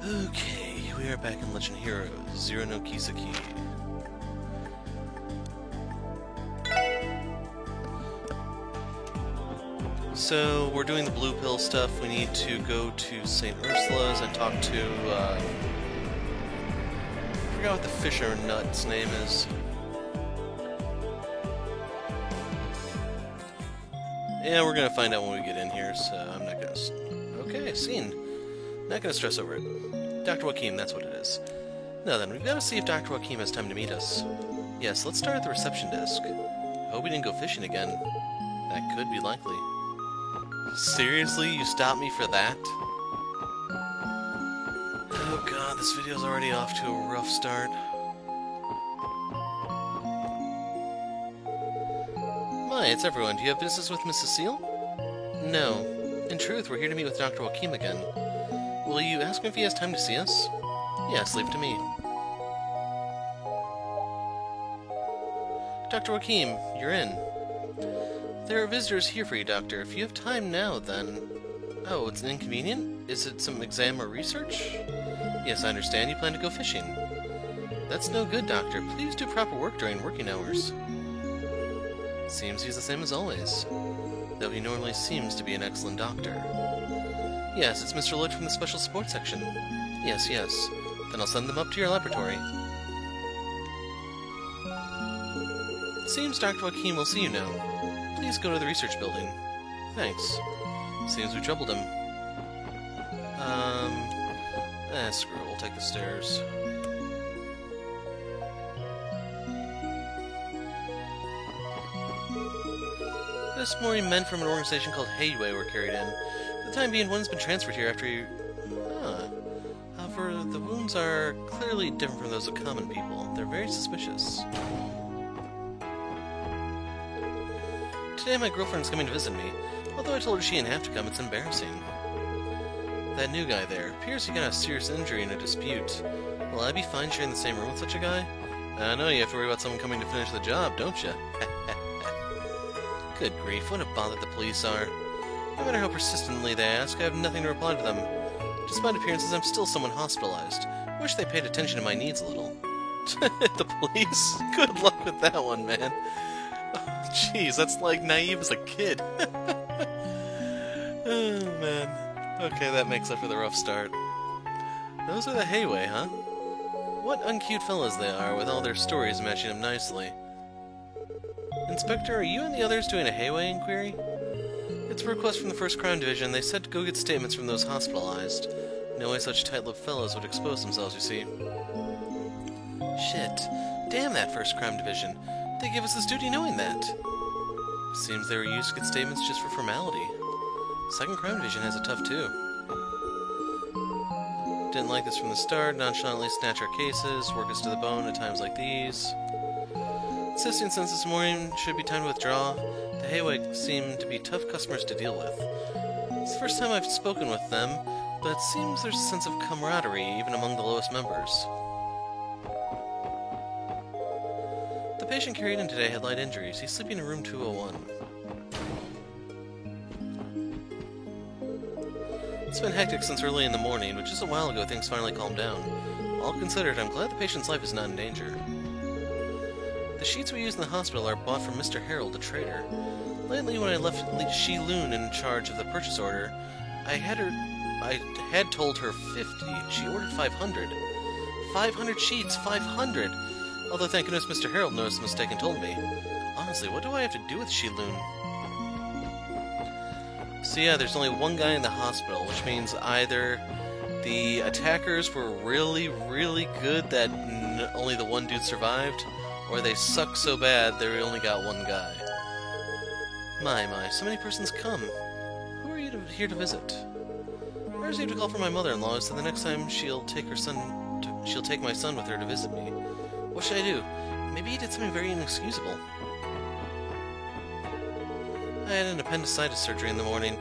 Okay, we are back in Legend Heroes, Zero no Kiseki. So, we're doing the blue pill stuff. We need to go to St. Ursula's and talk to, I forgot what the fisher nut's name is. Yeah, we're gonna find out when we get in here, so I'm not gonna... Okay, scene. Not gonna stress over it. Dr. Joachim, that's what it is. Now then, we've gotta see if Dr. Joachim has time to meet us. Yes, let's start at the reception desk. Hope we didn't go fishing again. That could be likely. Seriously? You stopped me for that? Oh god, this video's already off to a rough start. My, it's everyone. Do you have business with Miss Cecile? No. In truth, we're here to meet with Dr. Joachim again. Will you ask him if he has time to see us? Yes, leave it to me. Dr. Joachim, you're in. There are visitors here for you, Doctor. If you have time now, then... Oh, it's an inconvenient? Is it some exam or research? Yes, I understand you plan to go fishing. That's no good, Doctor. Please do proper work during working hours. Seems he's the same as always. Though he normally seems to be an excellent doctor. Yes, it's Mr. Lloyd from the Special Sports Section. Yes. Then I'll send them up to your laboratory. Seems Dr. Joachim will see you now. Please go to the research building. Thanks. Seems we troubled him. Screw it, we'll take the stairs. This morning, men from an organization called Heyway were carried in. For the time being, one's been transferred here after you... However, the wounds are clearly different from those of common people. They're very suspicious. Today my girlfriend's coming to visit me. Although I told her she didn't have to come, it's embarrassing. That new guy there appears he got a serious injury in a dispute. Will I be fine sharing the same room with such a guy? I know you have to worry about someone coming to finish the job, don't you? Good grief, what a bother the police are. No matter how persistently they ask, I have nothing to reply to them. Despite appearances, I'm still someone hospitalized. I wish they paid attention to my needs a little. The police? Good luck with that one, man. Jeez, that's like naive as a kid. Oh, man. Okay, that makes up for the rough start. Those are the Heyway, huh? What uncute fellas they are, with all their stories matching them nicely. Inspector, are you and the others doing a Heyway inquiry? It's a request from the 1st Crime Division. They said to go get statements from those hospitalized. No way such tight-lipped fellows would expose themselves, you see. Shit. Damn that 1st Crime Division. They gave us this duty knowing that. Seems they were used to get statements just for formality. 2nd Crime Division has it tough, too. Didn't like this from the start, nonchalantly snatch our cases, work us to the bone at times like these. Insisting since this morning should be time to withdraw, the Heyway seem to be tough customers to deal with. It's the first time I've spoken with them, but it seems there's a sense of camaraderie even among the lowest members. The patient carried in today had light injuries. He's sleeping in room 201. It's been hectic since early in the morning, but just a while ago things finally calmed down. All considered, I'm glad the patient's life is not in danger. The sheets we use in the hospital are bought from Mr. Harold, the trader. Lately, when I left Shi Lun in charge of the purchase order, I had told her 50. She ordered 500. 500 sheets, 500! Although thank goodness Mr. Harold noticed the mistake and told me. Honestly, what do I have to do with Shi Lun? So yeah, there's only one guy in the hospital, which means either the attackers were really, really good that only the one dude survived, or they suck so bad they only got one guy. My, so many persons come. Who are you here to visit? I received a call from my mother-in-law, so the next time she'll take my son with her to visit me. What should I do? Maybe he did something very inexcusable. I had an appendicitis surgery in the morning.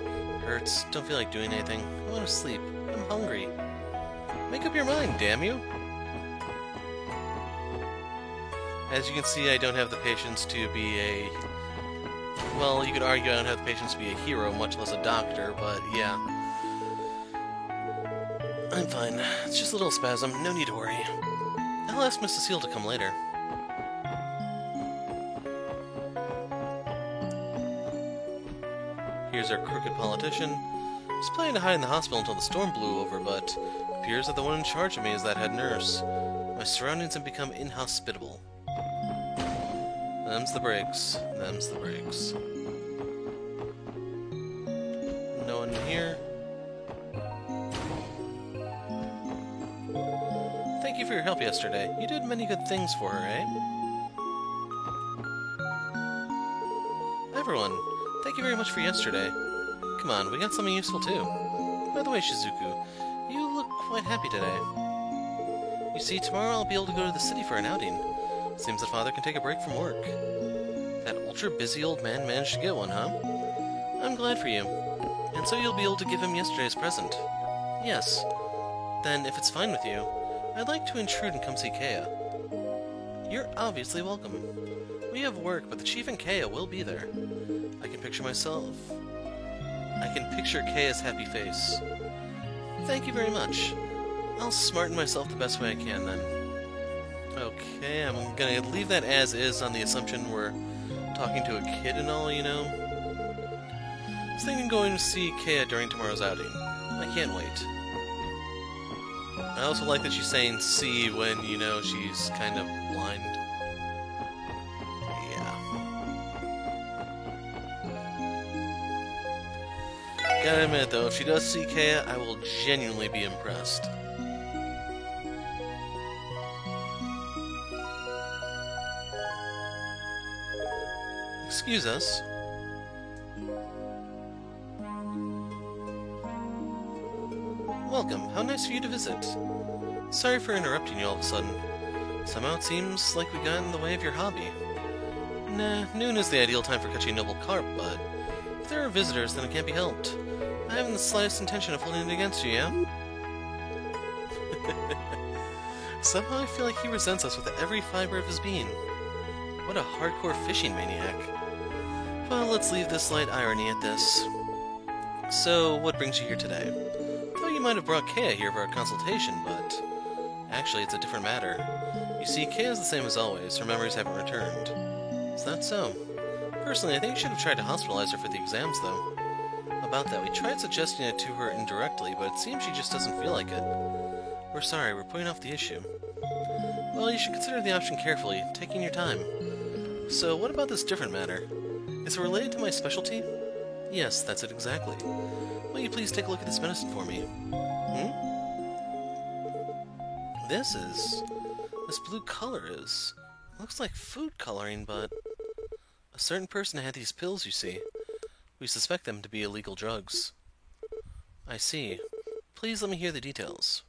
Hurts, don't feel like doing anything. I want to sleep. I'm hungry. Make up your mind, damn you! As you can see, I don't have the patience to be a... Well, you could argue I don't have the patience to be a hero, much less a doctor, but yeah. I'm fine. It's just a little spasm, no need to worry. I'll ask Miss Cecile to come later. Here's our crooked politician. Was planning to hide in the hospital until the storm blew over, but it appears that the one in charge of me is that head nurse. My surroundings have become inhospitable. Them's the breaks. Them's the breaks. No one here. Thank you for your help yesterday. You did many good things for her, eh? Everyone, thank you very much for yesterday. Come on, we got something useful too. By the way, Shizuku, you look quite happy today. You see, tomorrow I'll be able to go to the city for an outing. Seems that Father can take a break from work. That ultra-busy old man managed to get one, huh? I'm glad for you. And so you'll be able to give him yesterday's present. Yes. Then, if it's fine with you, I'd like to intrude and come see Kea. You're obviously welcome. We have work, but the Chief and Kea will be there. I can picture Kea's happy face. Thank you very much. I'll smarten myself the best way I can, then. Okay, I'm gonna leave that as is on the assumption we're talking to a kid and all, you know? I was thinking going to see Kea during tomorrow's outing. I can't wait. I also like that she's saying see when, you know, she's kind of blind. Yeah. Gotta admit, though, if she does see Kea, I will genuinely be impressed. Excuse us. Welcome. How nice of you to visit. Sorry for interrupting you all of a sudden. Somehow it seems like we got in the way of your hobby. Nah, noon is the ideal time for catching noble carp, but if there are visitors, then it can't be helped. I haven't the slightest intention of holding it against you, yeah? Somehow I feel like he resents us with every fiber of his being. What a hardcore fishing maniac. Well, let's leave this light irony at this. So, what brings you here today? Thought you might have brought Kea here for a consultation, but actually it's a different matter. You see, Kea is the same as always. Her memories haven't returned. Is that so? Personally, I think you should have tried to hospitalize her for the exams, though. About that, we tried suggesting it to her indirectly, but it seems she just doesn't feel like it. We're sorry, we're putting off the issue. Well, you should consider the option carefully, taking your time. So, what about this different matter? Is it related to my specialty? Yes, that's it exactly. Will you please take a look at this medicine for me? This blue color is... looks like food coloring, but... a certain person had these pills, you see. We suspect them to be illegal drugs. I see. Please let me hear the details.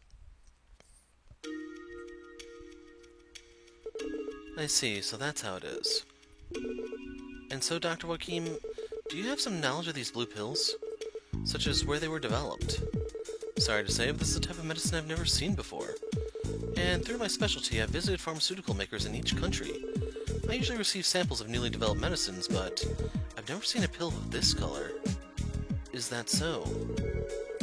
I see, so that's how it is. And so, Dr. Joachim, do you have some knowledge of these blue pills? Such as where they were developed? Sorry to say, but this is a type of medicine I've never seen before. And through my specialty, I've visited pharmaceutical makers in each country. I usually receive samples of newly developed medicines, but I've never seen a pill of this color. Is that so?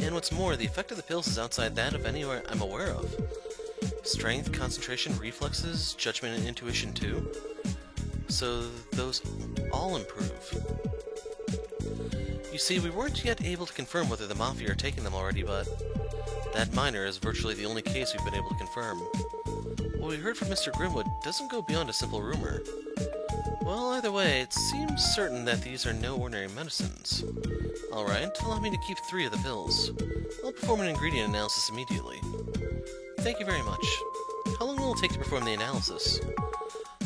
And what's more, the effect of the pills is outside that of anywhere I'm aware of. Strength, concentration, reflexes, judgment, and intuition too. So those all improve. You see, we weren't yet able to confirm whether the Mafia are taking them already, but that minor is virtually the only case we've been able to confirm. What we heard from Mr. Grimwood doesn't go beyond a simple rumor. Well, either way, it seems certain that these are no ordinary medicines. Alright, allow me to keep 3 of the pills. I'll perform an ingredient analysis immediately. Thank you very much. How long will it take to perform the analysis?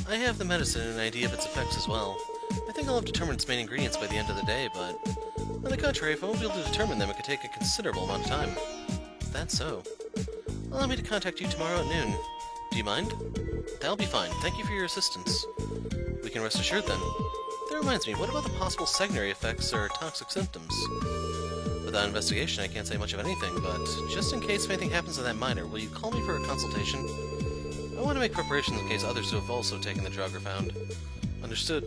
I have the medicine and an idea of its effects as well. I think I'll have determined its main ingredients by the end of the day, but... on the contrary, if I won't be able to determine them, it could take a considerable amount of time. That's so. Allow me to contact you tomorrow at noon. Do you mind? That'll be fine. Thank you for your assistance. We can rest assured then. That reminds me, what about the possible secondary effects or toxic symptoms? Without investigation, I can't say much of anything, but just in case if anything happens to that minor, will you call me for a consultation? I want to make preparations in case others who have also taken the drug are found. Understood.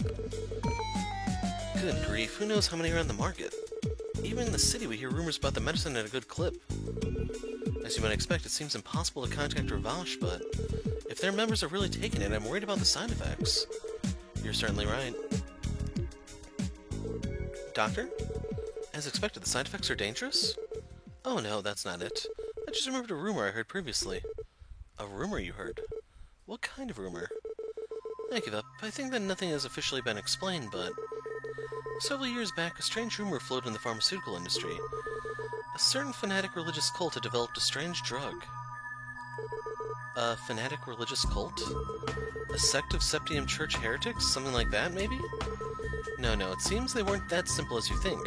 Good grief, who knows how many are on the market? Even in the city we hear rumors about the medicine at a good clip. I As you might expect, it seems impossible to contact Ravash, but if their members are really taking it, I'm worried about the side effects. You're certainly right. Doctor? As expected, the side effects are dangerous? Oh no, that's not it. I just remembered a rumor I heard previously. A rumor you heard? What kind of rumor? I give up. I think that nothing has officially been explained, but... Several years back, a strange rumor floated in the pharmaceutical industry. A certain fanatic religious cult had developed a strange drug. A fanatic religious cult? A sect of Septium Church heretics? Something like that, maybe? No, it seems they weren't that simple as you think.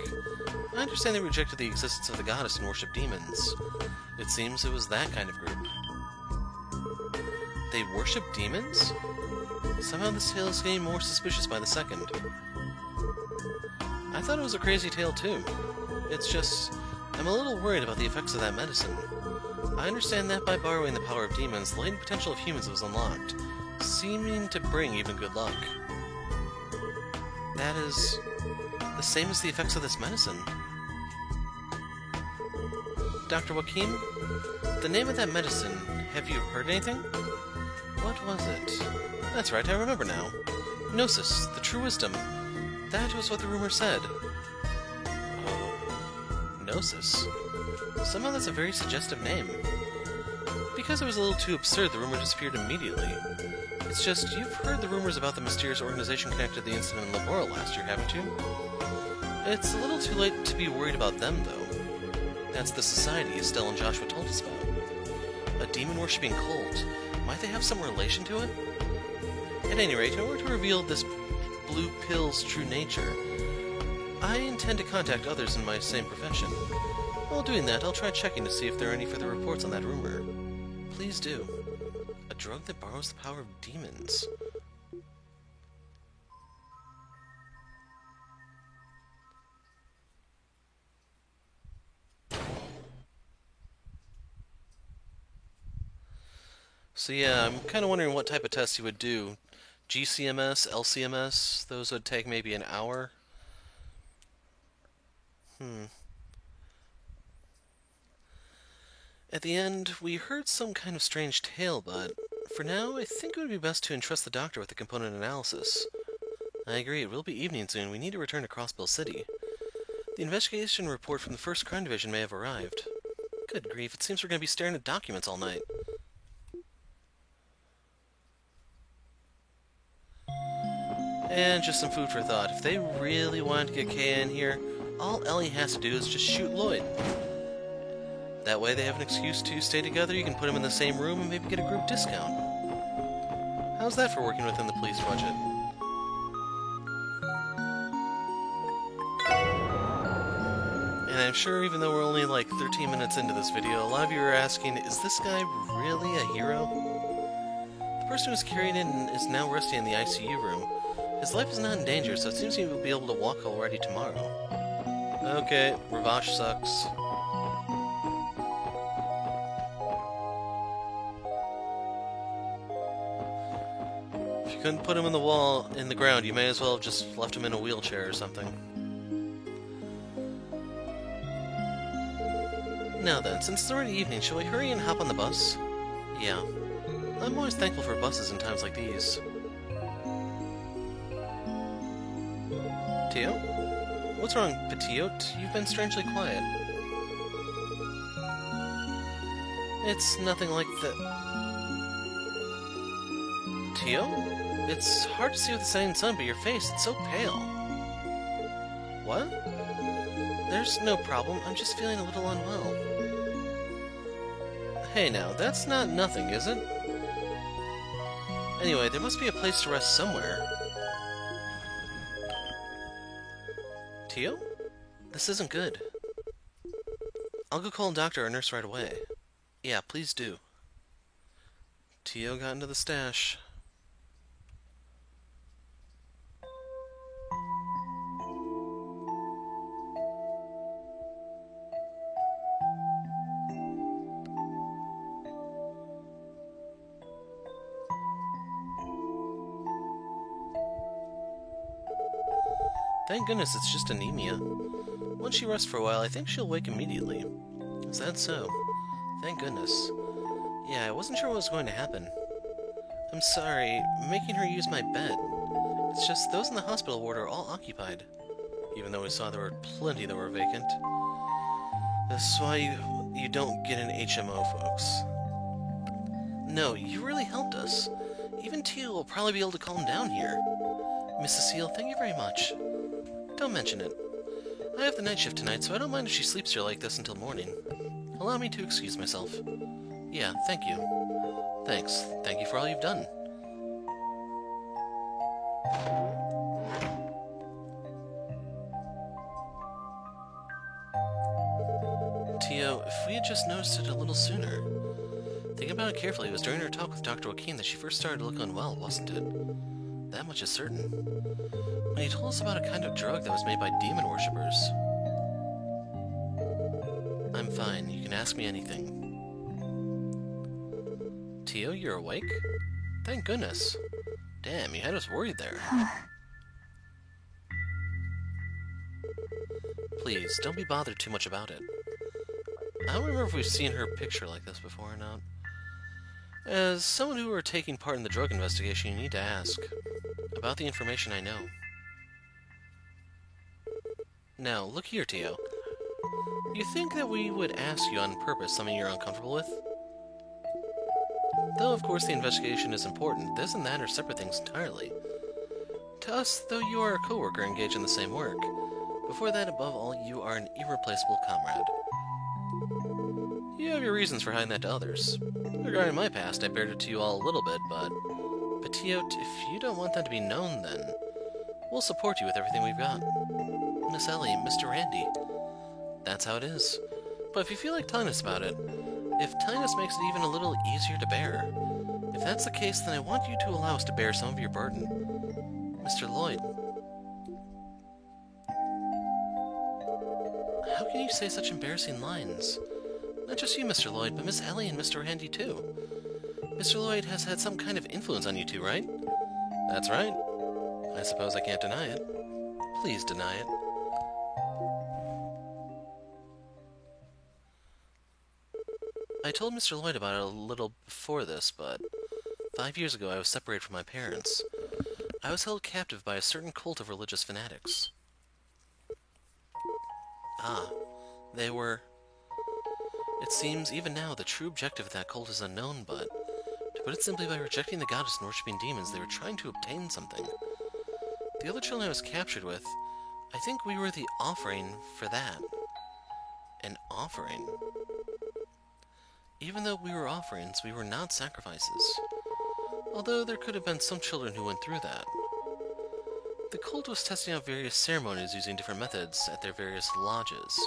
I understand they rejected the existence of the goddess and worshipped demons. It seems it was that kind of group. They worship demons? Somehow this tale is getting more suspicious by the second. I thought it was a crazy tale too. It's just, I'm a little worried about the effects of that medicine. I understand that by borrowing the power of demons, the latent potential of humans was unlocked, seeming to bring even good luck. That is the same as the effects of this medicine. Dr. Joachim, the name of that medicine, have you heard anything? What was it? That's right, I remember now. Gnosis, the true wisdom. That was what the rumor said. Oh, Gnosis. Somehow that's a very suggestive name. Because it was a little too absurd, the rumor disappeared immediately. It's just, you've heard the rumors about the mysterious organization connected to the incident in Labora last year, haven't you? It's a little too late to be worried about them, though. That's the society Estelle and Joshua told us about. A demon-worshipping cult. Might they have some relation to it? At any rate, in order to reveal this blue pill's true nature, I intend to contact others in my same profession. While doing that, I'll try checking to see if there are any further reports on that rumor. Please do. A drug that borrows the power of demons. So yeah, I'm kind of wondering what type of tests you would do. GCMS, LCMS, those would take maybe an hour. At the end, we heard some kind of strange tale, but for now, I think it would be best to entrust the doctor with the component analysis. I agree, it will be evening soon. We need to return to Crossbill City. The investigation report from the 1st Crime Division may have arrived. Good grief, it seems we're going to be staring at documents all night. And just some food for thought. If they really wanted to get Kay in here, all Ellie has to do is just shoot Lloyd. That way they have an excuse to stay together, you can put them in the same room and maybe get a group discount. How's that for working within the police budget? And I'm sure even though we're only like 13 minutes into this video, a lot of you are asking, is this guy really a hero? The person who's carried in is now resting in the ICU room. His life is not in danger, so it seems he will be able to walk already tomorrow. Okay, Ravash sucks. If you couldn't put him in the wall, in the ground, you may as well have just left him in a wheelchair or something. Now then, since it's already evening, shall we hurry and hop on the bus? Yeah. I'm always thankful for buses in times like these. Tio? What's wrong, Petite? You've been strangely quiet. It's nothing like that. Tio? It's hard to see with the setting sun, but your face, it's so pale. What? There's no problem, I'm just feeling a little unwell. Hey now, that's not nothing, is it? Anyway, there must be a place to rest somewhere. Tio? This isn't good. I'll go call a doctor or nurse right away. Yeah, please do. Tio got into the stash. Thank goodness it's just anemia. Once she rests for a while, I think she'll wake immediately. Is that so? Thank goodness. Yeah, I wasn't sure what was going to happen. I'm sorry, making her use my bed. It's just those in the hospital ward are all occupied. Even though we saw there were plenty that were vacant. That's why you don't get an HMO, folks. No, you really helped us. Even Teal will probably be able to calm down here. Miss Cecile, thank you very much. Don't mention it. I have the night shift tonight, so I don't mind if she sleeps here like this until morning. Allow me to excuse myself. Yeah, thank you. Thanks. Thank you for all you've done. Tio, if we had just noticed it a little sooner. Thinking about it carefully, it was during her talk with Dr. Joaquin that she first started to look unwell, wasn't it? That much is certain. When he told us about a kind of drug that was made by demon worshippers. I'm fine. You can ask me anything. Tio, you're awake? Thank goodness. Damn, you had us worried there. Please, don't be bothered too much about it. I don't remember if we've seen her picture like this before or not. As someone who are taking part in the drug investigation, you need to ask about the information I know. Now, look here, Tio. You think that we would ask you on purpose something you're uncomfortable with? Though, of course, the investigation is important, this and that are separate things entirely. To us, though you are a co-worker engaged in the same work, before that, above all, you are an irreplaceable comrade. You have your reasons for hiding that to others. Regarding my past, I bared it to you all a little bit, but Tio, if you don't want that to be known, then we'll support you with everything we've got. Miss Ellie, Mr. Randy. That's how it is. But if you feel like telling us about it, if telling us makes it even a little easier to bear, if that's the case, then I want you to allow us to bear some of your burden. Mr. Lloyd. How can you say such embarrassing lines? Not just you, Mr. Lloyd, but Miss Ellie and Mr. Randy, too. Mr. Lloyd has had some kind of influence on you two, right? That's right. I suppose I can't deny it. Please deny it. I told Mr. Lloyd about it a little before this, but 5 years ago I was separated from my parents. I was held captive by a certain cult of religious fanatics. Ah, they were... It seems, even now, the true objective of that cult is unknown, but, to put it simply, by rejecting the goddess and worshipping demons, they were trying to obtain something. The other children I was captured with, I think we were the offering for that. An offering. Even though we were offerings, we were not sacrifices. Although there could have been some children who went through that. The cult was testing out various ceremonies using different methods at their various lodges.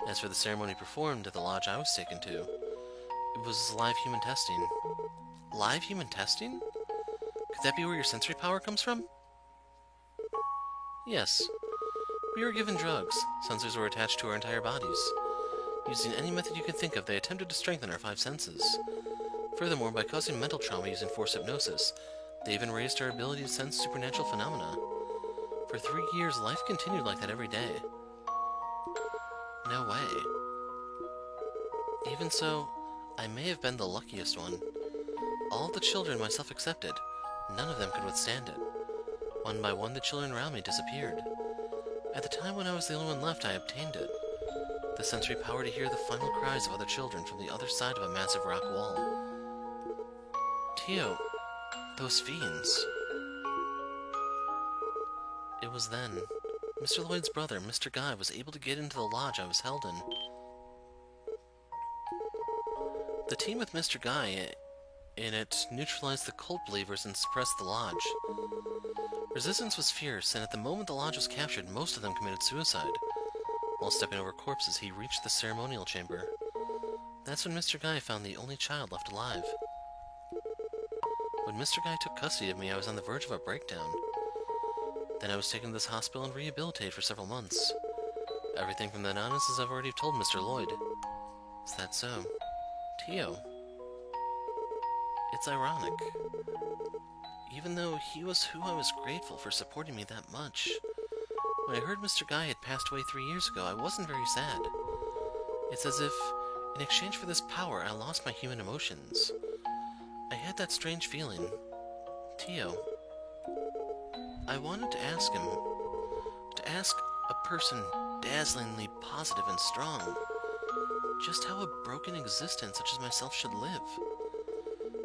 As for the ceremony performed at the lodge I was taken to, it was live human testing. Live human testing? Could that be where your sensory power comes from? Yes. We were given drugs. Sensors were attached to our entire bodies. Using any method you can think of, they attempted to strengthen our 5 senses. Furthermore, by causing mental trauma using forced hypnosis, they even raised our ability to sense supernatural phenomena. For 3 years, life continued like that every day. No way. Even so, I may have been the luckiest one. All of the children, myself excepted, none of them could withstand it. One by one, the children around me disappeared. At the time when I was the only one left, I obtained it. The sensory power to hear the final cries of other children from the other side of a massive rock wall. Tio, those fiends. It was then. Mr. Lloyd's brother, Mr. Guy, was able to get into the lodge I was held in. The team with Mr. Guy in it neutralized the cult believers and suppressed the lodge. Resistance was fierce, and at the moment the lodge was captured, most of them committed suicide. While stepping over corpses, he reached the ceremonial chamber. That's when Mr. Guy found the only child left alive. When Mr. Guy took custody of me, I was on the verge of a breakdown. Then I was taken to this hospital and rehabilitated for several months. Everything from then on is as I've already told Mr. Lloyd. Is that so? Tio. It's ironic. Even though he was who I was grateful for supporting me that much. When I heard Mr. Guy had passed away 3 years ago, I wasn't very sad. It's as if In exchange for this power, I lost my human emotions. I had that strange feeling. Tio, I wanted to ask him, to ask a person dazzlingly positive and strong, just how a broken existence such as myself should live.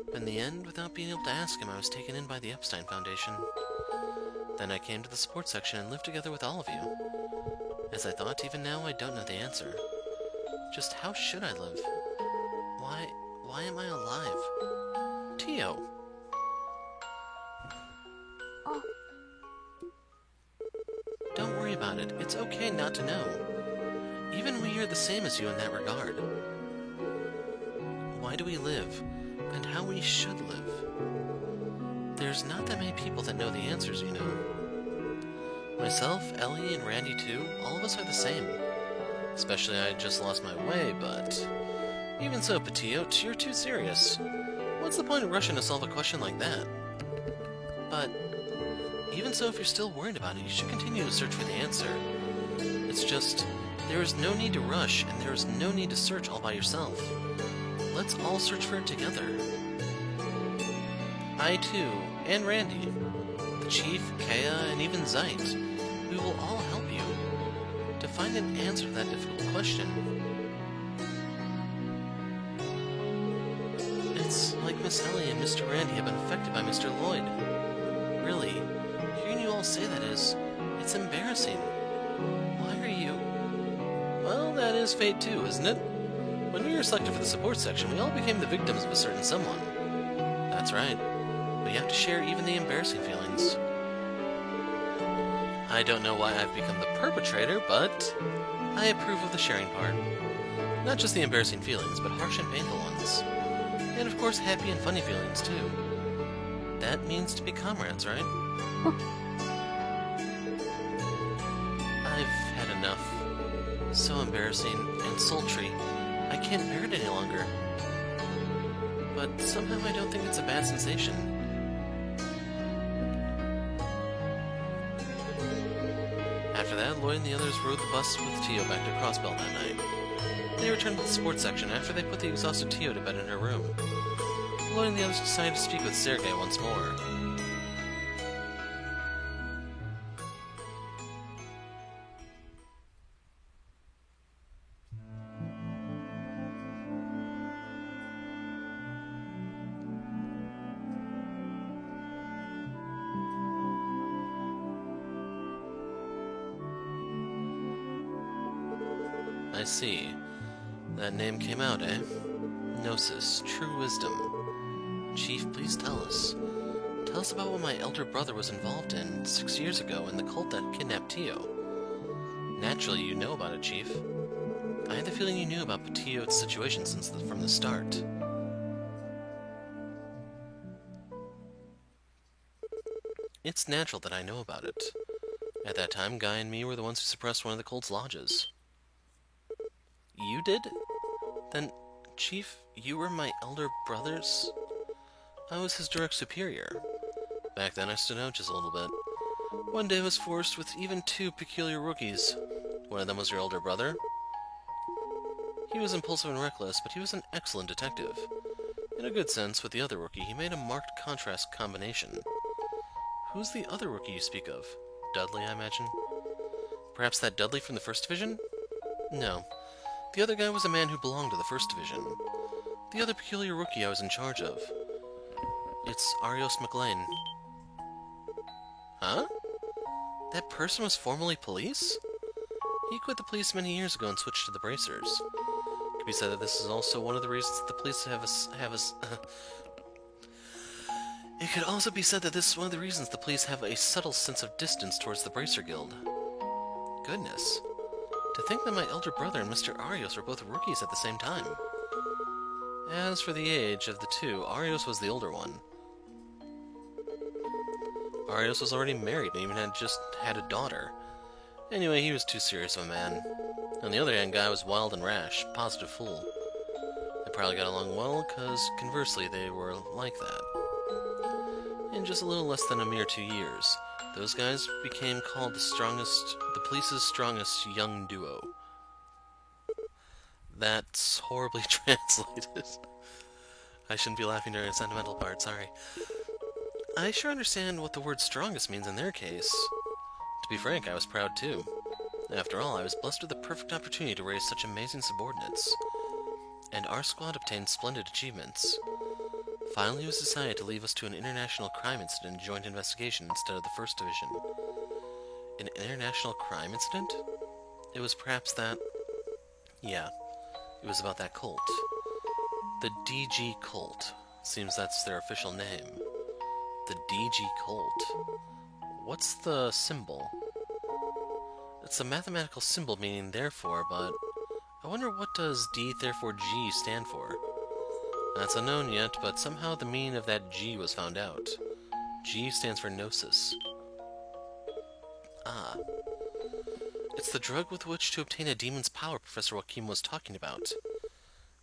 But in the end, without being able to ask him, I was taken in by the Epstein Foundation. Then I came to the sports section and lived together with all of you. As I thought, even now I don't know the answer. Just how should I live? Why am I alive? Tio! Oh. Don't worry about it. It's okay not to know. Even we are the same as you in that regard. Why do we live, and how we should live? There's not that many people that know the answers, you know. Myself, Ellie, and Randy too, all of us are the same. Especially I just lost my way, but... Even so, Patio, you're too serious. What's the point of rushing to solve a question like that? But... even so, if you're still worried about it, you should continue to search for the answer. It's just... there is no need to rush, and there is no need to search all by yourself. Let's all search for it together. I too, and Randy, the Chief, Kea, and even Zeit, we will all help you to find an answer to that difficult question. It's like Miss Ellie and Mr. Randy have been affected by Mr. Lloyd. Really, hearing you all say that it's embarrassing. Why are you... Well, that is fate too, isn't it? When we were selected for the support section, we all became the victims of a certain someone. That's right. We have to share even the embarrassing feelings. I don't know why I've become the perpetrator, but I approve of the sharing part. Not just the embarrassing feelings, but harsh and painful ones. And of course, happy and funny feelings, too. That means to be comrades, right? I've had enough. So embarrassing and sultry. I can't bear it any longer. But somehow I don't think it's a bad sensation. After that, Lloyd and the others rode the bus with Tio back to Crossbell that night. They returned to the sports section after they put the exhausted Tio to bed in her room. Lloyd and the others decided to speak with Sergei once more. I see. That name came out, eh? Gnosis, true wisdom. Chief, please tell us. Tell us about what my elder brother was involved in 6 years ago in the cult that kidnapped Tio. Naturally, you know about it, Chief. I had the feeling you knew about Tio's situation from the start. It's natural that I know about it. At that time, Guy and me were the ones who suppressed one of the cult's lodges. You did? Then, Chief, you were my elder brother's... I was his direct superior. Back then I stood out just a little bit. One day I was forced with even 2 peculiar rookies. One of them was your elder brother. He was impulsive and reckless, but he was an excellent detective. In a good sense, with the other rookie, he made a marked contrast combination. Who's the other rookie you speak of? Dudley, I imagine? Perhaps that Dudley from the First Division? No. The other guy was a man who belonged to the First Division. The other peculiar rookie I was in charge of. It's Arios McLean. Huh? That person was formerly police? He quit the police many years ago and switched to the Bracers. It could be said that this is also one of the reasons that the police It could also be said that this is one of the reasons the police have a subtle sense of distance towards the Bracer Guild. Goodness. To think that my elder brother and Mr. Arios were both rookies at the same time. As for the age of the two, Arios was the older one. Arios was already married and even had just had a daughter. Anyway, he was too serious of a man. On the other hand, Guy was wild and rash, positive fool. They probably got along well, because conversely they were like that. In just a little less than a mere 2 years, those guys became called the police's strongest young duo. That's horribly translated. I shouldn't be laughing during a sentimental part, sorry. I sure understand what the word strongest means in their case. To be frank, I was proud too. After all, I was blessed with the perfect opportunity to raise such amazing subordinates. And our squad obtained splendid achievements. Finally, it was decided to leave us to an international crime incident joint investigation instead of the 1st Division. An international crime incident? It was perhaps that... Yeah, it was about that cult. The DG Cult. Seems that's their official name. The DG Cult. What's the symbol? It's a mathematical symbol meaning therefore, but I wonder what does D therefore G stand for? That's unknown yet, but somehow the meaning of that G was found out. G stands for Gnosis. Ah. It's the drug with which to obtain a demon's power Professor Joachim was talking about.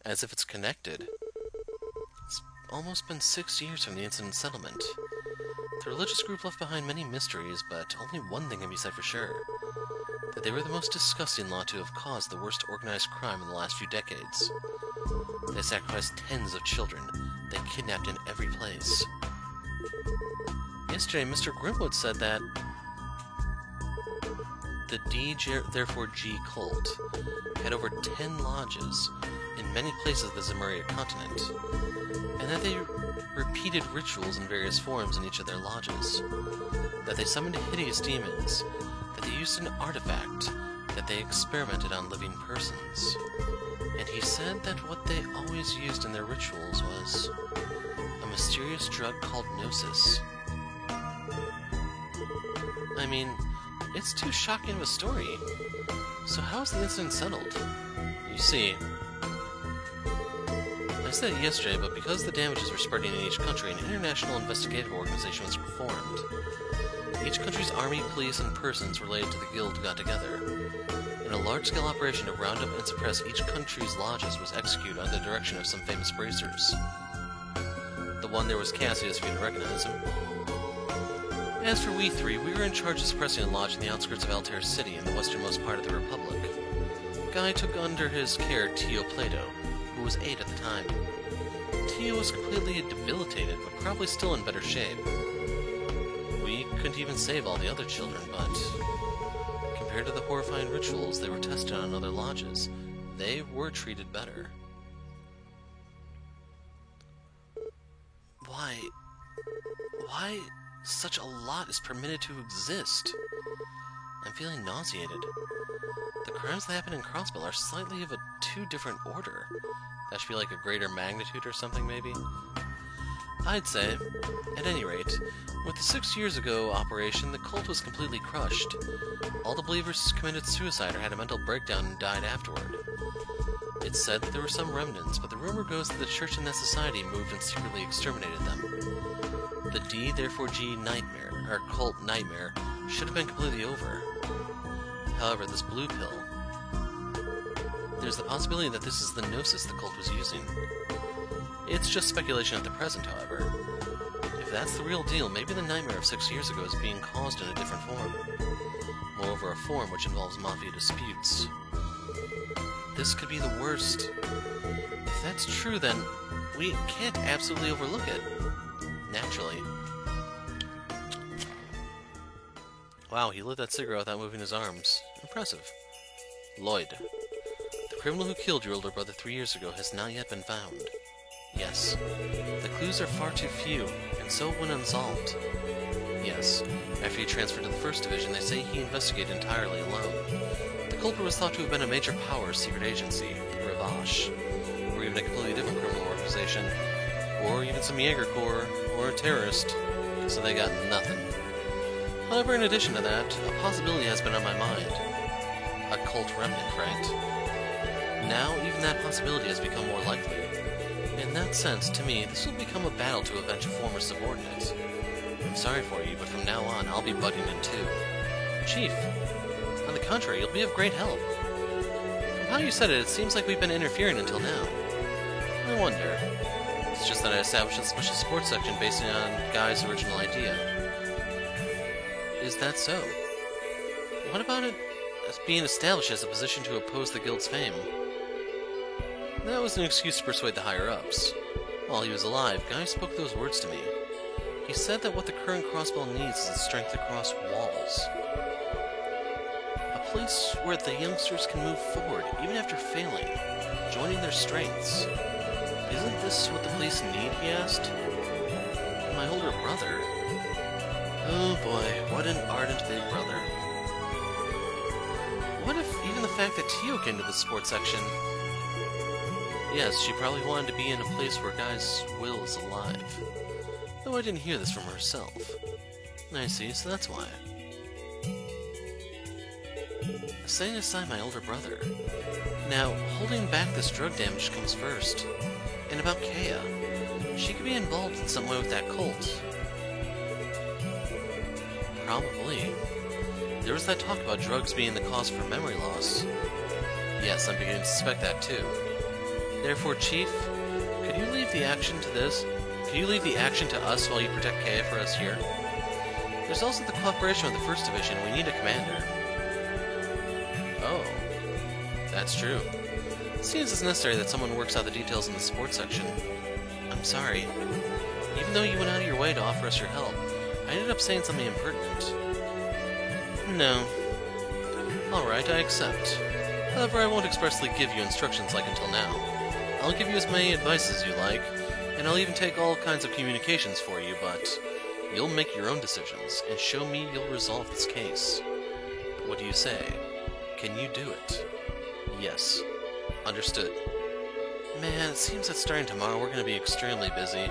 As if it's connected. It's almost been 6 years from the incident settlement. The religious group left behind many mysteries, but only one thing can be said for sure. That they were the most disgusting lot to have caused the worst organized crime in the last few decades. They sacrificed tens of children. They kidnapped in every place. Yesterday, Mr. Grimwood said that the therefore G cult had over 10 lodges in many places of the Zemuria continent, and that they repeated rituals in various forms in each of their lodges, that they summoned hideous demons, that they used an artifact, that they experimented on living persons. And he said that what they always used in their rituals was a mysterious drug called Gnosis. I mean, it's too shocking of a story. So how is the incident settled? You see, I said it yesterday, but because the damages were spreading in each country, an international investigative organization was formed. Each country's army, police, and persons related to the guild got together. In a large-scale operation to round up and suppress each country's lodges was executed under the direction of some famous bracers. The one there was Cassius, if you didn't recognize him. As for we three, we were in charge of suppressing a lodge in the outskirts of Altair City in the westernmost part of the Republic. Guy took under his care Tio Plato, who was 8 at the time. Tio was completely debilitated, but probably still in better shape. We couldn't even save all the other children, but compared to the horrifying rituals they were tested on in other lodges, they were treated better. Why such a lot is permitted to exist? I'm feeling nauseated. The crimes that happen in Crossbell are slightly of a too different order. That should be like a greater magnitude or something, maybe? I'd say, at any rate, with the 6 years ago operation, the cult was completely crushed. All the believers committed suicide or had a mental breakdown and died afterward. It's said that there were some remnants, but the rumor goes that the church and that society moved and secretly exterminated them. The D, therefore G nightmare, or cult nightmare, should have been completely over. However, this blue pill... There's the possibility that this is the Gnosis the cult was using. It's just speculation at the present, however. If that's the real deal, maybe the nightmare of 6 years ago is being caused in a different form. Moreover, a form which involves mafia disputes. This could be the worst. If that's true, then we can't absolutely overlook it. Naturally. Wow, he lit that cigarette without moving his arms. Impressive. Lloyd. The criminal who killed your older brother 3 years ago has not yet been found. Yes. The clues are far too few, and so went unsolved. Yes. After he transferred to the 1st Division, they say he investigated entirely alone. The culprit was thought to have been a major power's secret agency, Ravash, or even a completely different criminal organization, or even some Jaeger Corps, or a terrorist, so they got nothing. However, in addition to that, a possibility has been on my mind. A cult remnant, right? Now, even that possibility has become more likely. In that sense, to me, this will become a battle to avenge a former subordinate. I'm sorry for you, but from now on, I'll be butting in too. Chief, on the contrary, you'll be of great help. From how you said it, it seems like we've been interfering until now. I wonder. It's just that I established a special sports section based on Guy's original idea. Is that so? What about it as being established as a position to oppose the guild's fame? That was an excuse to persuade the higher-ups. While he was alive, Guy spoke those words to me. He said that what the current Crossbell needs is the strength to cross walls. A place where the youngsters can move forward, even after failing, joining their strengths. Isn't this what the police need, he asked. My older brother. Oh boy, what an ardent big brother. What if even the fact that Tio came to the sports section... Yes, she probably wanted to be in a place where Guy's will is alive. Though I didn't hear this from herself. I see, so that's why. Setting aside my older brother. Now, holding back this drug damage comes first. And about Kea. She could be involved in some way with that cult. Probably. There was that talk about drugs being the cause for memory loss. Yes, I'm beginning to suspect that too. Therefore, Chief, could you leave the action to this? Could you leave the action to us while you protect Kea for us here? There's also the cooperation with the 1st Division. We need a commander. Oh. That's true. It seems it's necessary that someone works out the details in the sports section. I'm sorry. Even though you went out of your way to offer us your help, I ended up saying something impertinent. No. Alright, I accept. However, I won't expressly give you instructions like until now. I'll give you as many advice as you like, and I'll even take all kinds of communications for you, but you'll make your own decisions, and show me you'll resolve this case. What do you say? Can you do it? Yes. Understood. Man, it seems that starting tomorrow we're going to be extremely busy.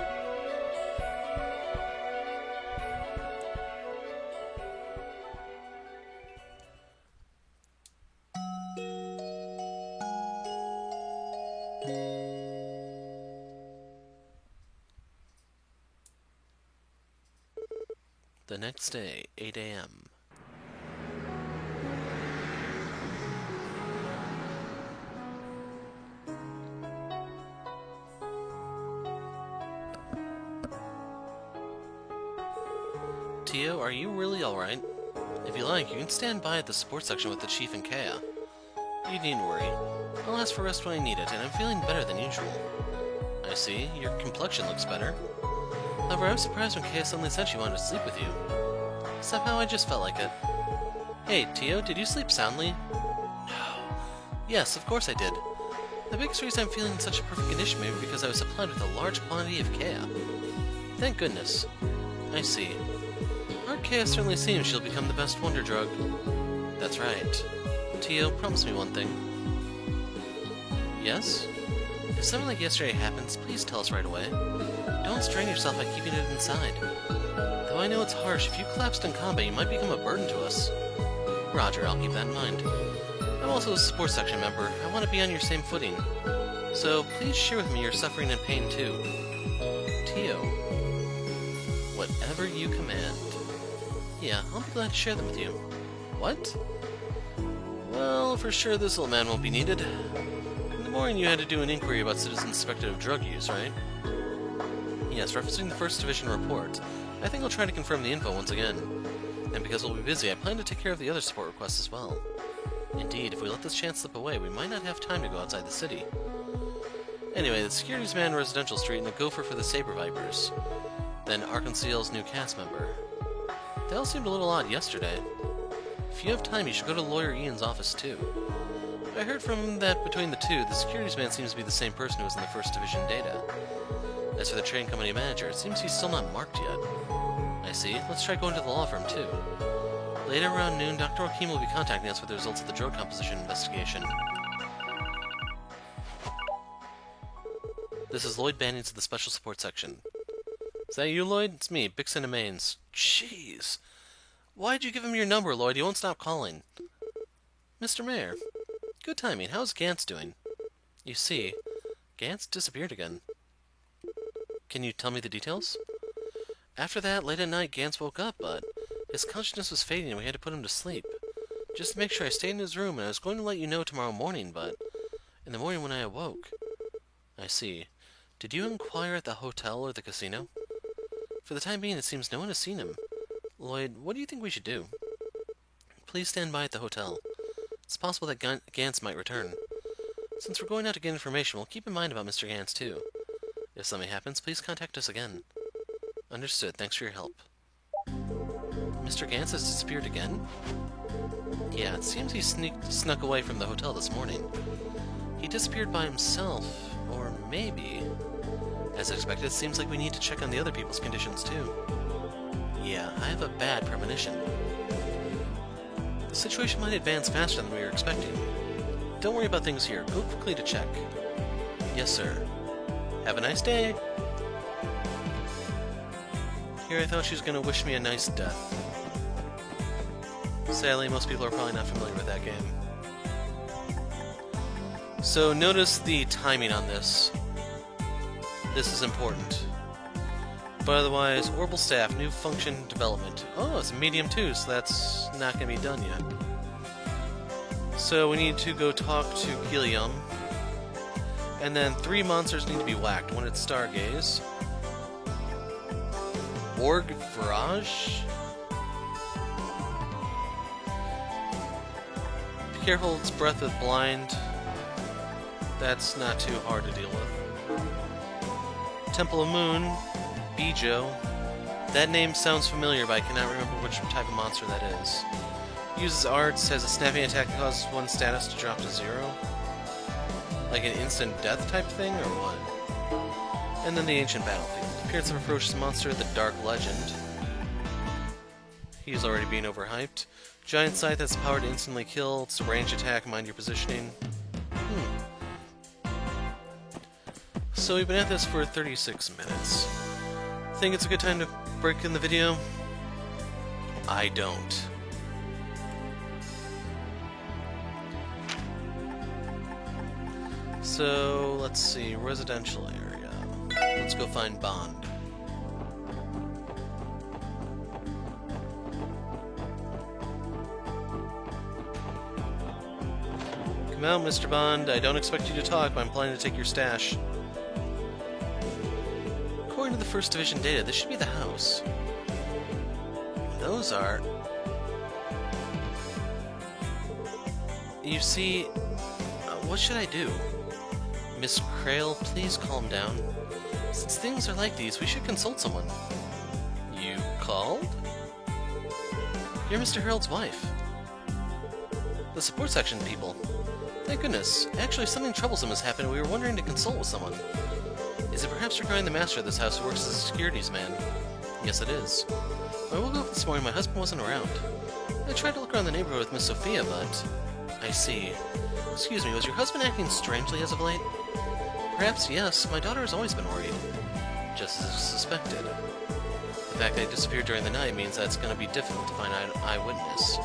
The next day, 8 a.m. Tio, are you really alright? If you like, you can stand by at the sports section with the Chief and Kea. You needn't worry. I'll ask for rest when I need it, and I'm feeling better than usual. I see. Your complexion looks better. However, I was surprised when Kea suddenly said she wanted to sleep with you. Somehow I just felt like it. Hey, Tio, did you sleep soundly? No. Yes, of course I did. The biggest reason I'm feeling in such a perfect condition may be because I was supplied with a large quantity of Kea. Thank goodness. I see. Our Kea certainly seems she'll become the best wonder drug. That's right. Tio, promise me one thing. Yes? If something like yesterday happens, please tell us right away. Don't strain yourself by keeping it inside. Though I know it's harsh, if you collapsed in combat, you might become a burden to us. Roger, I'll keep that in mind. I'm also a sports section member. I want to be on your same footing. So please share with me your suffering and pain too. Tio. Whatever you command. Yeah, I'll be glad to share them with you. What? Well, for sure this little man won't be needed. In the morning you had to do an inquiry about citizens suspected of drug use, right? Yes, referencing the 1st Division report. I think I'll try to confirm the info once again. And because we'll be busy, I plan to take care of the other support requests as well. Indeed, if we let this chance slip away, we might not have time to go outside the city. Anyway, the securities man on Residential Street and a gopher for the Saber Vipers. Then Arkanseal's new cast member. They all seemed a little odd yesterday. If you have time, you should go to Lawyer Ian's office too. I heard from him that between the two, the securities man seems to be the same person who was in the 1st Division data. As for the trading company manager, it seems he's still not marked yet. I see. Let's try going to the law firm too. Later around noon, Dr. Hakim will be contacting us with the results of the drug composition investigation. This is Lloyd Bannings of the Special Support Section. Is that you, Lloyd? It's me, Bixen and Mains. Jeez. Why'd you give him your number, Lloyd? He won't stop calling. Mr. Mayor. Good timing. How's Gantz doing? You see, Gantz disappeared again. Can you tell me the details? After that, late at night, Gantz woke up, but his consciousness was fading and we had to put him to sleep. Just to make sure, I stayed in his room and I was going to let you know tomorrow morning, but in the morning when I awoke... I see. Did you inquire at the hotel or the casino? For the time being, it seems no one has seen him. Lloyd, what do you think we should do? Please stand by at the hotel. It's possible that Gantz might return. Since we're going out to get information, we'll keep in mind about Mr. Gans, too. If something happens, please contact us again. Understood. Thanks for your help. Mr. Gans has disappeared again? Yeah, it seems he snuck away from the hotel this morning. He disappeared by himself, or maybe... As expected, it seems like we need to check on the other people's conditions, too. Yeah, I have a bad premonition. The situation might advance faster than we were expecting. Don't worry about things here. Go quickly to check. Yes, sir. Have a nice day. Here I thought she was going to wish me a nice death. Sadly, most people are probably not familiar with that game. So notice the timing on this. This is important. But otherwise, Orbital Staff, new function development. Oh, it's a medium too, so that's not going to be done yet. So we need to go talk to Gilliam. And then 3 monsters need to be whacked. One at Stargaze. Org Virage? Be careful, it's breath with blind. That's not too hard to deal with. Temple of Moon, Bijo. That name sounds familiar, but I cannot remember which type of monster that is. Uses arts, has a snapping attack that causes one status to drop to 0. Like an instant death type thing, or what? And then the Ancient Battlefield. Appearance of a ferocious monster, the Dark Legend. He's already being overhyped. Giant Scythe has the power to instantly kill. It's a ranged attack, mind your positioning. So we've been at this for 36 minutes. Think it's a good time to break in the video? I don't. So, let's see, residential area. Let's go find Bond. Come out, Mr. Bond. I don't expect you to talk, but I'm planning to take your stash. According to the 1st Division data, this should be the house. Those are... You see... what should I do? Miss Krail, please calm down. Since things are like these, we should consult someone. You called? You're Mr. Harold's wife. The support section people. Thank goodness. Actually, something troublesome has happened and we were wondering to consult with someone. Is it perhaps regarding the master of this house who works as a securities man? Yes, it is. When I woke up this morning, my husband wasn't around. I tried to look around the neighborhood with Miss Sophia, but... I see. Excuse me, was your husband acting strangely as of late? Perhaps yes. My daughter has always been worried. Just as suspected. The fact that he disappeared during the night means that it's going to be difficult to find an eyewitness.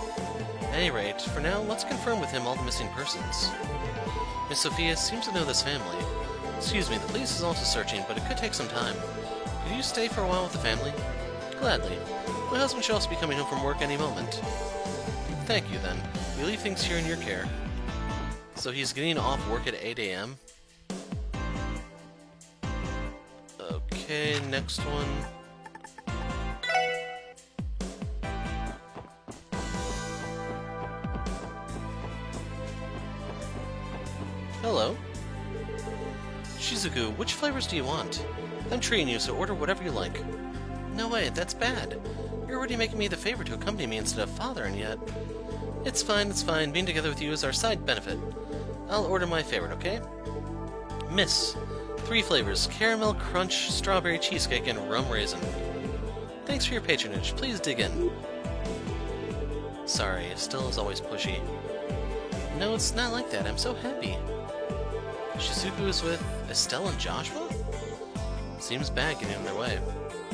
At any rate, for now, let's confirm with him all the missing persons. Miss Sophia seems to know this family. Excuse me, the police is also searching, but it could take some time. Could you stay for a while with the family? Gladly. My husband should also be coming home from work any moment. Thank you, then. We leave things here in your care. So he's getting off work at 8 AM? Okay, next one. Hello. Shizuku, which flavors do you want? I'm treating you, so order whatever you like. No way, that's bad. You're already making me the favor to accompany me instead of father, and yet... It's fine, it's fine. Being together with you is our side benefit. I'll order my favorite, okay? Miss. 3 flavors. Caramel Crunch, Strawberry Cheesecake, and Rum Raisin. Thanks for your patronage. Please dig in. Sorry, Estelle is always pushy. No, it's not like that. I'm so happy. Shizuku is with Estelle and Joshua? Seems bad getting in their way.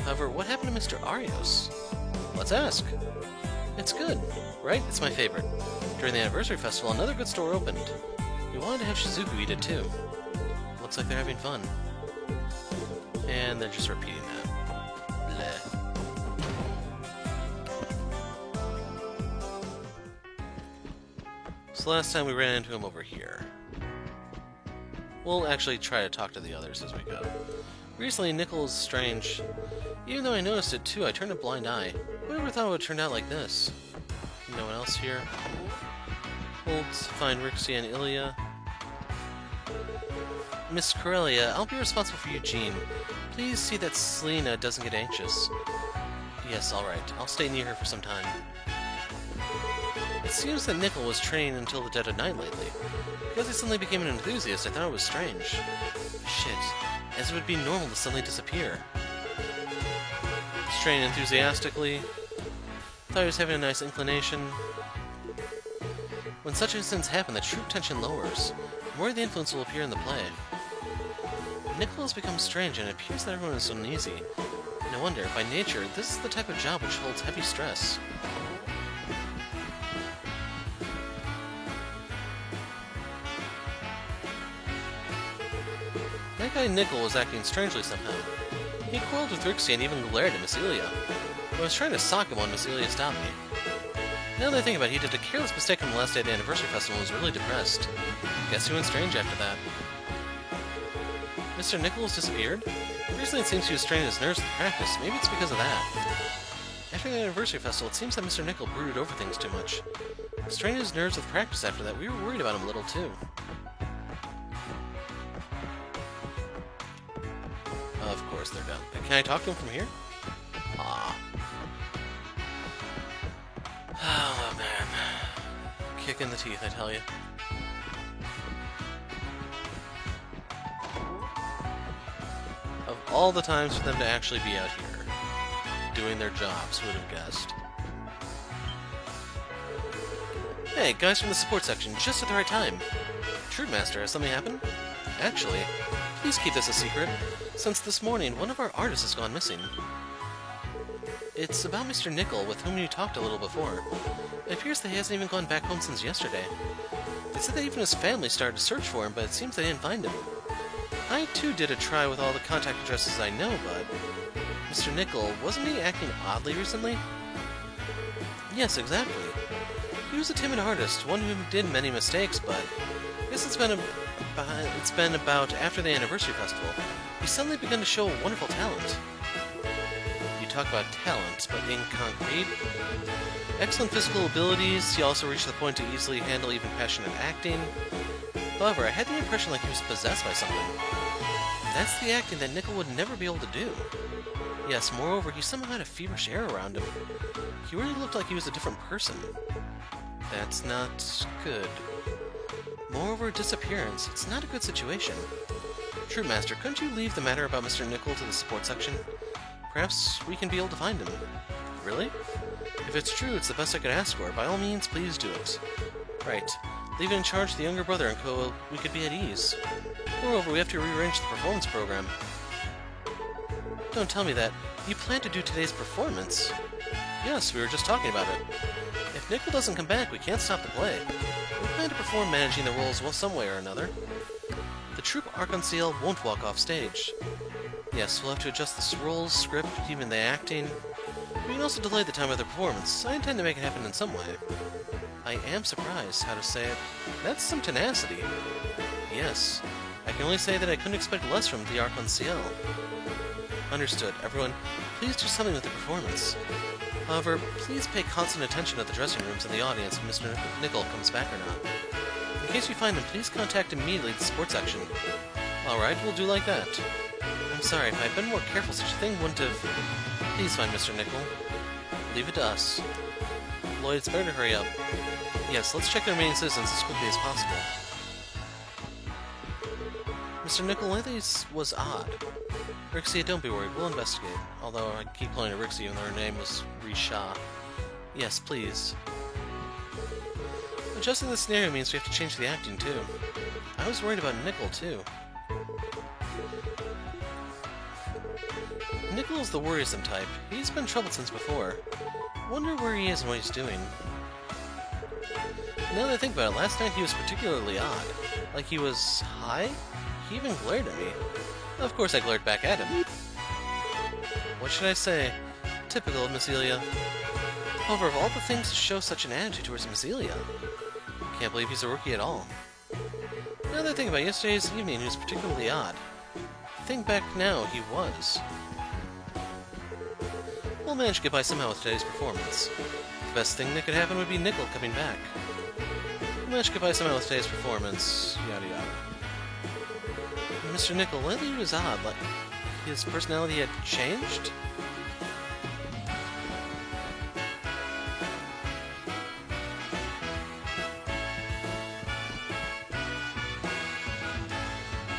However, what happened to Mr. Arios? Let's ask. It's good, right? It's my favorite. During the anniversary festival, another good store opened. We wanted to have Shizuku eat it too. Looks like they're having fun. And they're just repeating that. Bleh. So last time we ran into him over here. We'll actually try to talk to the others as we go. Recently, Nickel is strange. Even though I noticed it too, I turned a blind eye. Whoever thought it would turn out like this? No one else here? We'll find Rixie and Ilya. Miss Corellia, I'll be responsible for Eugene. Please see that Selena doesn't get anxious. Yes, alright. I'll stay near her for some time. It seems that Nickel was training until the dead of night lately. Because he suddenly became an enthusiast, I thought it was strange. Shit, as it would be normal to suddenly disappear. He's training enthusiastically. Thought he was having a nice inclination. When such incidents happen, the troop tension lowers. More of the influence will appear in the play. Nickel has become strange, and it appears that everyone is uneasy. No wonder, by nature, this is the type of job which holds heavy stress. That guy Nickel was acting strangely somehow. He quarreled with Rixie and even glared at Miss Elia. I was trying to sock him when Miss Elia stopped me. Now that I think about it, he did a careless mistake on the last day of the anniversary festival and was really depressed. Guess he went strange after that. Mr. Nichols disappeared? Recently it seems he was straining his nerves with practice. Maybe it's because of that. After the anniversary festival, it seems that Mr. Nickel brooded over things too much. Straining his nerves with practice after that, we were worried about him a little too. Of course they're done. Can I talk to him from here? Ah. Oh, man. Kick in the teeth, I tell you. Of all the times for them to actually be out here, doing their jobs, who would have guessed? Hey, guys from the support section, just at the right time. Troop Master, has something happened? Actually, please keep this a secret, since this morning one of our artists has gone missing. It's about Mr. Nickel, with whom you talked a little before. It appears that he hasn't even gone back home since yesterday. They said that even his family started to search for him, but it seems they didn't find him. I too did a try with all the contact addresses I know, but... Mr. Nickel, wasn't he acting oddly recently? Yes, exactly. He was a timid artist, one who did many mistakes, but... I guess it's been about after the anniversary festival. He's suddenly begun to show wonderful talent. You talk about talent, but in concrete... Excellent physical abilities, he also reached the point to easily handle even passionate acting. However, I had the impression like he was possessed by something. That's the acting that Nickel would never be able to do. Yes, moreover, he somehow had a feverish air around him. He really looked like he was a different person. That's not good. Moreover, disappearance. It's not a good situation. Troop Master, couldn't you leave the matter about Mr. Nickel to the support section? Perhaps we can be able to find him. Really? If it's true, it's the best I could ask for. By all means, please do it. Right. Leave it in charge of the younger brother and co. We could be at ease. Moreover, we have to rearrange the performance program. Don't tell me that. You plan to do today's performance? Yes, we were just talking about it. If Nickel doesn't come back, we can't stop the play. We plan to perform managing the roles some way or another. The troupe Arc-en-Ciel won't walk off stage. Yes, we'll have to adjust the roles, script, even the acting. We can also delay the time of the performance. I intend to make it happen in some way. I am surprised, how to say it. That's some tenacity. Yes. I can only say that I couldn't expect less from the Arc-en-Ciel. Understood. Everyone, please do something with the performance. However, please pay constant attention to the dressing rooms and the audience if Mr. Nickel comes back or not. In case you find him, please contact immediately the sports section. Alright, we'll do like that. I'm sorry, if I had been more careful, such a thing wouldn't have... Please find Mr. Nickel. Leave it to us. Lloyd, it's better to hurry up. Yes, let's check the remaining citizens as quickly as possible. Mr. Nickel, lately was odd. Rixie, don't be worried, we'll investigate. Although I keep calling her Rixie even though her name was Risha. Yes, please. Adjusting the scenario means we have to change the acting too. I was worried about Nickel too. Nickel is the worrisome type. He's been troubled since before. Wonder where he is and what he's doing. Now that I think about it, last night he was particularly odd. Like he was high? He even glared at me. Of course I glared back at him. What should I say? Typical of Miss Elia. However, of all the things to show such an attitude towards Miss Elia, can't believe he's a rookie at all. Now that I think about it, yesterday's evening he was particularly odd. Think back now, he was. We'll manage to get by somehow with today's performance. The best thing that could happen would be Nickel coming back. We'll manage to get by somehow with today's performance, yada yada. Mr. Nickel, lately he was odd, like his personality had changed?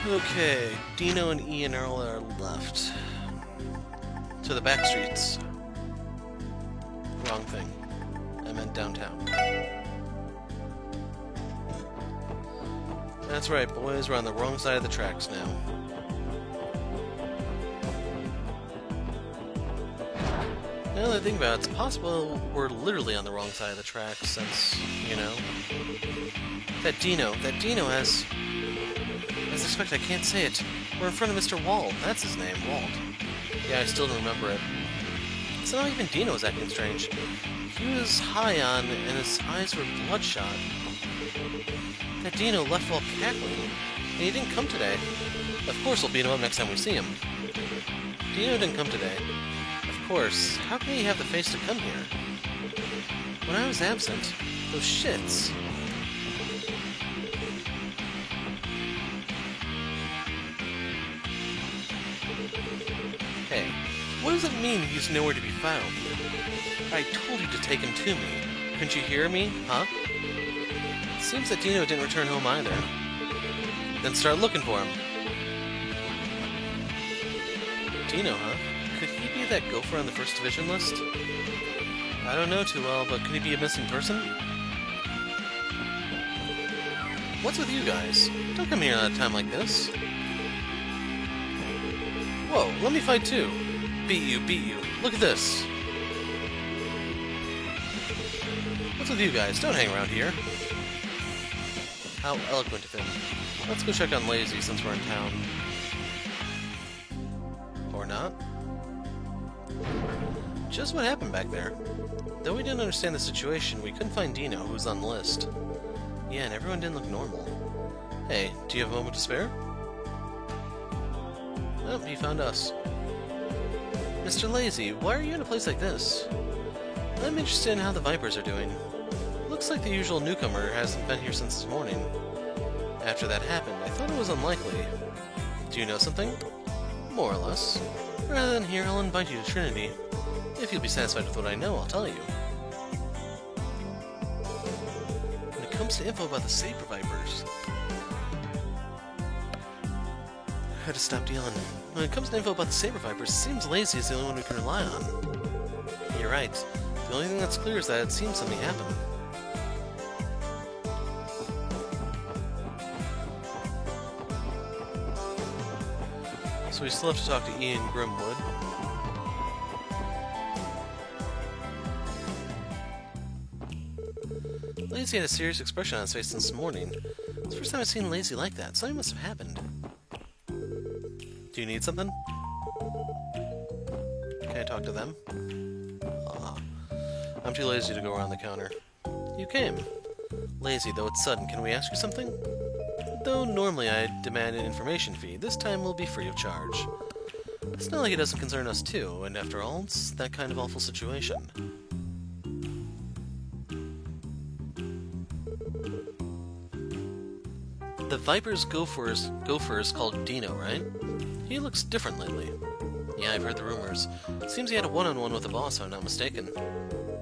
Okay, Dino and Ian are all are left. To the back streets. Wrong thing. I meant downtown. That's right, boys, we're on the wrong side of the tracks now. Now that I think about it, it's possible we're literally on the wrong side of the tracks since, you know... That Dino has... As expected, I can't say it. We're in front of Mr. Wald. That's his name, Wald. Yeah, I still don't remember it. So now even Dino was acting strange. He was high on, and his eyes were bloodshot. That Dino left while cackling, and he didn't come today. Of course we'll beat him up next time we see him. Dino didn't come today. Of course, how can he have the face to come here? When I was absent, those shits... Hey, what does it mean he's nowhere to be found? I told you to take him to me. Couldn't you hear me, huh? Seems that Dino didn't return home either. Then start looking for him. Dino, huh? Could he be that gopher on the First Division list? I don't know too well, but could he be a missing person? What's with you guys? Don't come here at a time like this. Whoa, let me fight too. Beat you. Look at this. What's with you guys? Don't hang around here. How eloquent of him. Let's go check on Lazy since we're in town. Or not. Just what happened back there. Though we didn't understand the situation, we couldn't find Dino, who was on the list. Yeah, and everyone didn't look normal. Hey, do you have a moment to spare? Oh, he found us. Mr. Lazy, why are you in a place like this? I'm interested in how the Vipers are doing. Looks like the usual newcomer hasn't been here since this morning. After that happened, I thought it was unlikely. Do you know something? More or less. Rather than here, I'll invite you to Trinity. If you'll be satisfied with what I know, I'll tell you. When it comes to info about the Saber Vipers... I had to stop dealing. When it comes to info about the Saber Vipers, it seems Lazy is the only one we can rely on. You're right. The only thing that's clear is that it seems something happened. So we still have to talk to Ian Grimwood. Lazy had a serious expression on his face this morning. It's the first time I've seen Lazy like that. Something must have happened. Do you need something? Can I talk to them? I'm too lazy to go around the counter. You came. Lazy, though it's sudden. Can we ask you something? Though normally I'd demand an information fee, this time will be free of charge. It's not like it doesn't concern us too, and after all, it's that kind of awful situation. The Viper's gopher is called Dino, right? He looks different lately. Yeah, I've heard the rumors. Seems he had a one-on-one with the boss, if I'm not mistaken.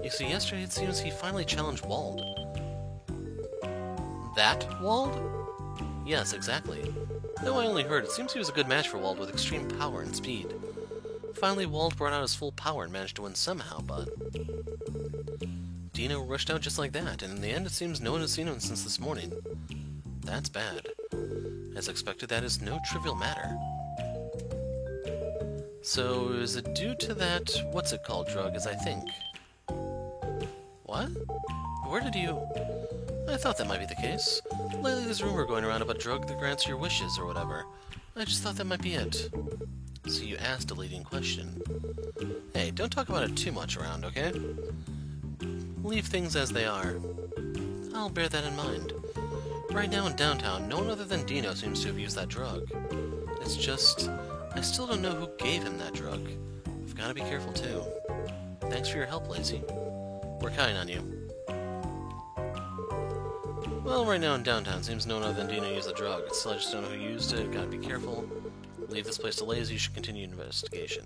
You see, yesterday it seems he finally challenged Wald. That Wald? Yes, exactly. Though I only heard, it seems he was a good match for Wald with extreme power and speed. Finally, Wald brought out his full power and managed to win somehow, but... Dino rushed out just like that, and in the end it seems no one has seen him since this morning. That's bad. As expected, that is no trivial matter. So, is it due to that what's-it-called drug, as I think? What? Where did you... I thought that might be the case. Lately there's a rumor going around about a drug that grants your wishes or whatever. I just thought that might be it. So you asked a leading question. Hey, don't talk about it too much around, okay? Leave things as they are. I'll bear that in mind. Right now in downtown, no one other than Dino seems to have used that drug. It's just... I still don't know who gave him that drug. I've got to be careful too. Thanks for your help, Lazy. We're counting on you. Well, right now in downtown, seems no one other than Dina used the drug. Still, I just don't know who used it. Gotta be careful. Leave this place to Lazy. You should continue investigation.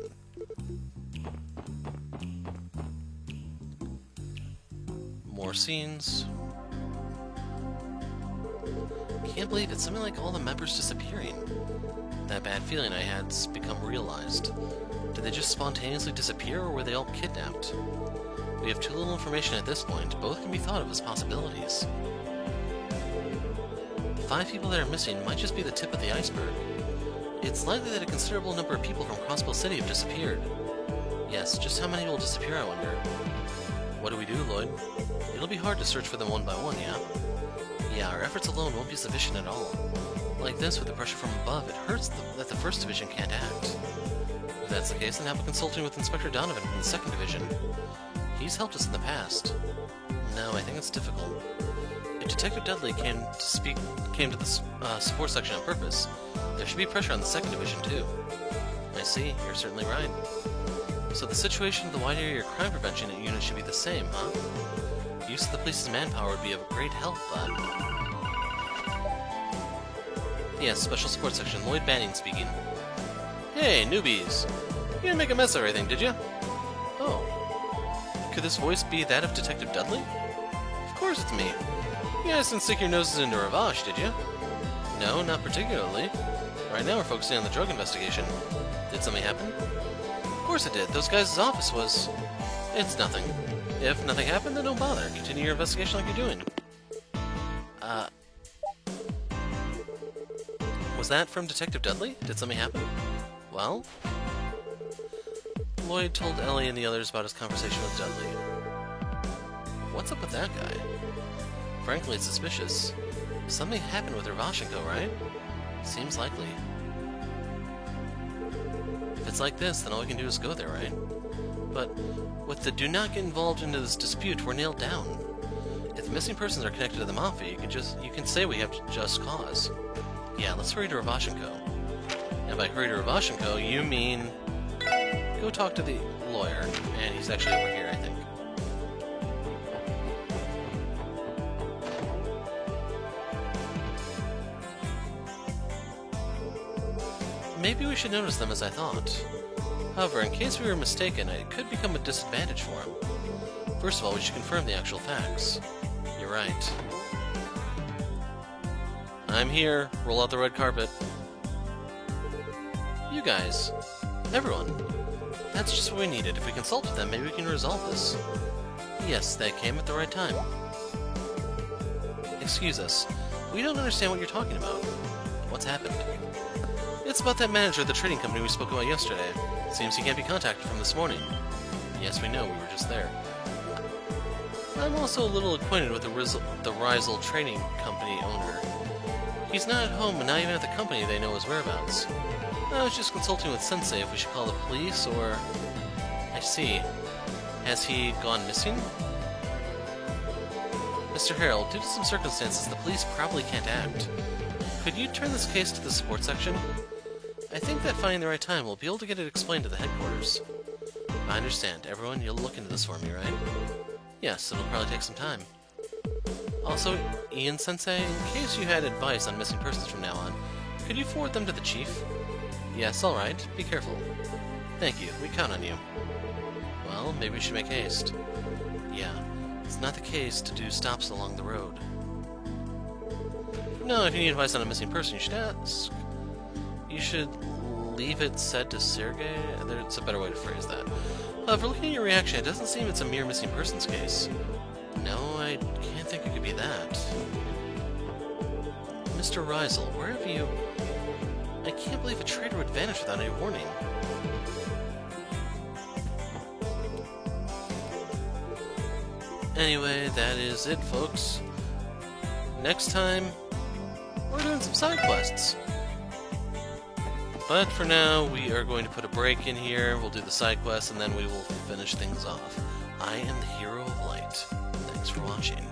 More scenes. Can't believe it's something like all the members disappearing. That bad feeling I had's become realized. Did they just spontaneously disappear, or were they all kidnapped? We have too little information at this point. Both can be thought of as possibilities. The 5 people that are missing might just be the tip of the iceberg. It's likely that a considerable number of people from Crossbow City have disappeared. Yes, just how many will disappear, I wonder. What do we do, Lloyd? It'll be hard to search for them one by one, yeah? Yeah, our efforts alone won't be sufficient at all. Like this, with the pressure from above, it hurts that the 1st Division can't act. If that's the case, then how about consulting with Inspector Donovan from the 2nd Division? He's helped us in the past. No, I think it's difficult. If Detective Dudley came to the support section on purpose, there should be pressure on the 2nd Division, too. I see, you're certainly right. So the situation of the wide area crime prevention unit should be the same, huh? Use of the police's manpower would be of great help, but... Yes, Special Support Section, Lloyd Banning speaking. Hey, newbies! You didn't make a mess of everything, did you? Oh. Could this voice be that of Detective Dudley? Of course it's me. You guys didn't stick your noses into Ravache, did you? No, not particularly. Right now we're focusing on the drug investigation. Did something happen? Of course it did. Those guys' office was... It's nothing. If nothing happened, then don't bother. Continue your investigation like you're doing. Was that from Detective Dudley? Did something happen? Well? Lloyd told Ellie and the others about his conversation with Dudley. What's up with that guy? Frankly, it's suspicious. Something happened with Ravashenko, right? Seems likely. If it's like this, then all we can do is go there, right? But with the do not get involved into this dispute, we're nailed down. If the missing persons are connected to the Mafia, you can say we have just cause. Yeah, let's hurry to Ravashenko. And by hurry to Ravashenko, you mean... Go talk to the lawyer. And he's actually over here, I think. Maybe we should notice them as I thought. However, in case we were mistaken, it could become a disadvantage for him. First of all, we should confirm the actual facts. You're right. I'm here. Roll out the red carpet. You guys. Everyone. That's just what we needed. If we consult with them, maybe we can resolve this. Yes, they came at the right time. Excuse us. We don't understand what you're talking about. What's happened? It's about that manager of the trading company we spoke about yesterday. Seems he can't be contacted from this morning. Yes, we know. We were just there. I'm also a little acquainted with the Rizal Trading Company owner. He's not at home, and not even at the company they know his whereabouts. I was just consulting with Sensei if we should call the police, or... I see. Has he gone missing? Mr. Harold, due to some circumstances, the police probably can't act. Could you turn this case to the support section? I think that finding the right time will be able to get it explained to the headquarters. I understand. Everyone, you'll look into this for me, right? Yes, it'll probably take some time. Also, Ian-sensei, in case you had advice on missing persons from now on, could you forward them to the chief? Yes, alright. Be careful. Thank you. We count on you. Well, maybe we should make haste. Yeah, it's not the case to do stops along the road. No, if you need advice on a missing person, you should ask. You should leave it said to Sergei? There's a better way to phrase that. However, looking at your reaction, it doesn't seem it's a mere missing persons case. No, I can't think it could be that. Mr. Rizal, where have you... I can't believe a traitor would vanish without any warning. Anyway, that is it, folks. Next time, we're doing some side quests. But for now, we are going to put a break in here. We'll do the side quests, and then we will finish things off. I am the Hero of Light. Thanks for watching.